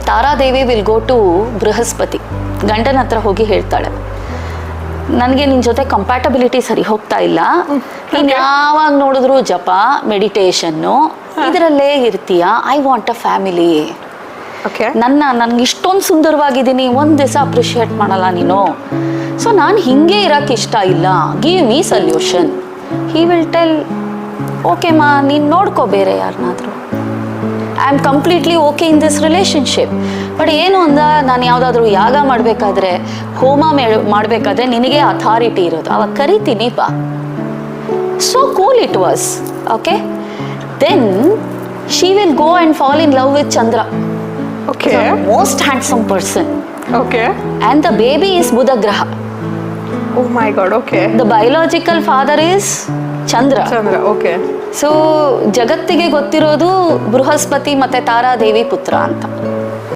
Taradevi will go to Brihaspati. ಗಂಡನ ಹತ್ರ ಹೋಗಿ ಹೇಳ್ತಾಳೆ, ನನಗೆ ನಿನ್ನ ಜೊತೆ ಕಂಪ್ಯಾಟಬಿಲಿಟಿ ಸರಿ ಹೋಗ್ತಾ ಇಲ್ಲ, ನೀನು ಯಾವಾಗ ನೋಡಿದ್ರು ಜಪ ಮೆಡಿಟೇಷನ್ನು ಇದರಲ್ಲೇ ಇರ್ತೀಯ, ಐ ವಾಂಟ್ ಅ ಫ್ಯಾಮಿಲಿ. ನನ್ಗೆ ಇಷ್ಟೊಂದು ಸುಂದರವಾಗಿದ್ದೀನಿ, ಒಂದು ದಿವಸ ಅಪ್ರಿಷಿಯೇಟ್ ಮಾಡಲ್ಲ ನೀನು, ಸೊ ನಾನು ಹಿಂಗೆ ಇರೋಕ್ಕೆ ಇಷ್ಟ ಇಲ್ಲ, give me solution. He will tell, okay ಮಾ ನೀನು ನೋಡ್ಕೋ ಬೇರೆ ಯಾರನ್ನಾದರೂ, I am completely okay in this relationship. But ಏನು ಅಂದ, ನಾನು ಯಾವುದಾದ್ರೂ ಯಾಗ ಮಾಡಬೇಕಾದ್ರೆ, ಹೋಮ ಮಾಡಬೇಕಾದ್ರೆ ನಿನಗೆ ಅಥಾರಿಟಿ ಇರೋದು, ಅವಾಗ ಕರಿತೀನಿ ಬಾ. So cool it was. Okay, then she will go and fall in love with Chandra. Okay. Most handsome person. Okay. And the baby is Buddha Graha. Oh my God, okay. The biological father is Chandra. Chandra, okay. So, ಜಗತ್ತಿಗೆ ಗೊತ್ತಿರೋದು ಬೃಹಸ್ಪತಿ ಮತ್ತೆ ತಾರಾದೇವಿ ಪುತ್ರ ಅಂತ.